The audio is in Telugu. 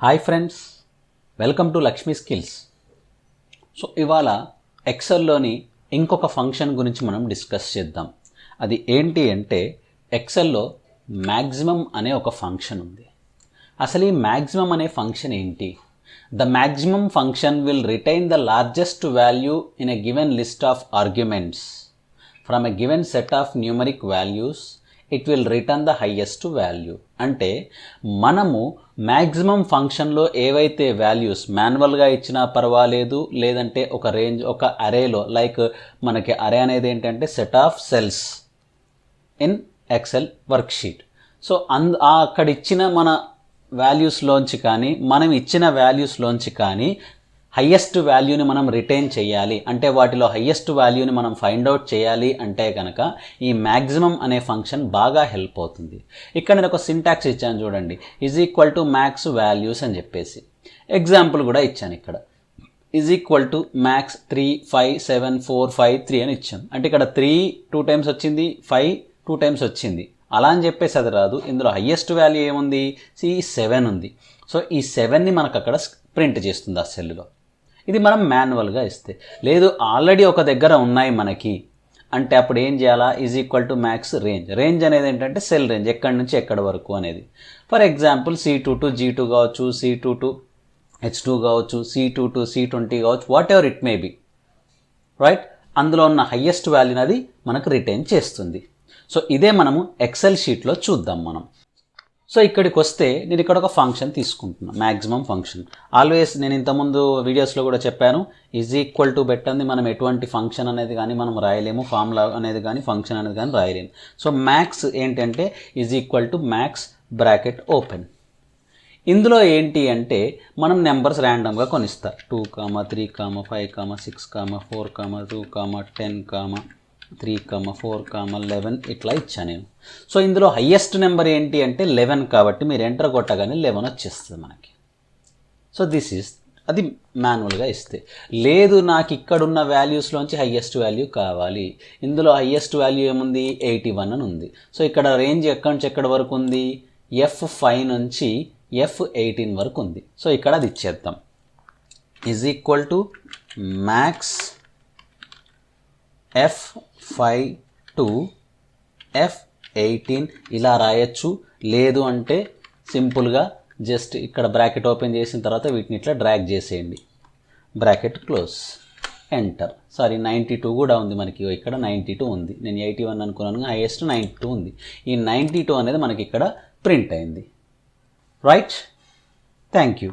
Hi friends, welcome to Lakshmi skills. So ఇవాళ ఎక్సెల్లోని ఇంకొక ఫంక్షన్ గురించి మనం డిస్కస్ చేద్దాం. అది ఏంటి అంటే ఎక్సెల్లో మ్యాక్సిమం అనే ఒక ఫంక్షన్ ఉంది. అసలు ఈ మ్యాక్సిమం అనే ఫంక్షన్ ఏంటి? The maximum function will retain the largest value in a given list of arguments from a given set of numeric values. It will return the highest value. అంటే మనము మ్యాక్సిమం ఫంక్షన్లో ఏవైతే వాల్యూస్ మాన్యువల్గా ఇచ్చినా పర్వాలేదు, లేదంటే ఒక రేంజ్ ఒక అరేలో, లైక్ మనకి అరే అనేది ఏంటంటే set of cells in Excel worksheet. So అక్కడ ఇచ్చిన మన వాల్యూస్లోంచి కానీ మనం ఇచ్చిన వాల్యూస్లోంచి కానీ హయ్యెస్ట్ వాల్యూని మనం రిటైన్ చేయాలి అంటే వాటిలో హయ్యెస్ట్ వాల్యూని మనం ఫైండ్ అవుట్ చేయాలి అంటే కనుక ఈ మ్యాక్సిమం అనే ఫంక్షన్ బాగా హెల్ప్ అవుతుంది. ఇక్కడ నేను ఒక సింటాక్స్ ఇచ్చాను చూడండి, is equal to max values అని చెప్పేసి ఎగ్జాంపుల్ కూడా ఇచ్చాను. ఇక్కడ ఈజ్ ఈక్వల్ టు మ్యాక్స్ 3, 5, 7, 4, 5, 3 అని ఇచ్చాను. అంటే ఇక్కడ 3 2 టైమ్స్ వచ్చింది, 5 2 టైమ్స్ వచ్చింది. అలా అని చెప్పేసి అది రాదు. ఇందులో హయ్యెస్ట్ వాల్యూ ఏముంది? 7 ఉంది. సో ఈ 7ని మనకు అక్కడ ప్రింట్ చేస్తుంది ఆ సెల్లో. ఇది మనం మాన్యువల్గా ఇస్తే. లేదు ఆల్రెడీ ఒక దగ్గర ఉన్నాయి మనకి అంటే అప్పుడు ఏం చేయాలా? Is equal to max range. Range అనేది ఏంటంటే సెల్ రేంజ్, ఎక్కడి నుంచి ఎక్కడి వరకు అనేది. For example C2 to G2 కావచ్చు, C2 to H2 కావచ్చు, C2 to C20 కావచ్చు, what ever it may be, right? అందులో ఉన్న హయ్యెస్ట్ వాల్యూని అది మనకు రిటైన్ చేస్తుంది. సో ఇదే మనము ఎక్సెల్ షీట్లో చూద్దాం మనం. సో ఇక్కడికి వస్తే నేను ఇక్కడ ఒక ఫంక్షన్ తీసుకుంటున్నాను, మ్యాక్సిమం ఫంక్షన్. ఆల్వేస్ నేను ఇంతకుముందు వీడియోస్లో కూడా చెప్పాను, ఈజ్ ఈక్వల్ టు పెట్టండి మనం ఎటువంటి ఫంక్షన్ అనేది కానీ మనం రాయలేము, ఫార్ములా అనేది కానీ ఫంక్షన్ అనేది కానీ రాయలేము. సో మ్యాక్స్ ఏంటంటే is equal to max bracket open. ఇందులో ఏంటి అంటే మనం నెంబర్స్ ర్యాండమ్గా కొనిస్తా. 2, 3, 5, 6, 4, 2, 10, 3, 4, 11 ఇట్లా ఇచ్చా నేను. సో ఇందులో హయ్యెస్ట్ నెంబర్ ఏంటి అంటే 11 కాబట్టి మీరు ఎంటర్ కొట్టగానే 11 వచ్చేస్తుంది మనకి. సో దిస్ ఈజ్ అది మాన్యువల్గా ఇస్తే. లేదు నాకు ఇక్కడున్న వాల్యూస్లోంచి హయ్యెస్ట్ వాల్యూ కావాలి. ఇందులో హయ్యెస్ట్ వాల్యూ ఏముంది? 81 అని ఉంది. సో ఇక్కడ రేంజ్ ఎక్కడి నుంచి ఎక్కడి వరకు ఉంది? F5 నుంచి F18 వరకు ఉంది. సో ఇక్కడ అది ఇచ్చేద్దాం. Is equal to max F5 to F18 ఇలా రాయొచ్చు. లేదు అంటే సింపుల్గా జస్ట్ ఇక్కడ బ్రాకెట్ ఓపెన్ చేసిన తర్వాత వీటిని ఇట్లా డ్రాగ్ చేసేయండి, బ్రాకెట్ క్లోజ్, ఎంటర్. సారీ 92 కూడా ఉంది మనకి, ఇక్కడ 92 ఉంది. నేను 81 అనుకున్నాను, హైయెస్ట్ 92 ఉంది. ఈ 92 అనేది మనకి ఇక్కడ ప్రింట్ అయింది, రైట్? Thank you.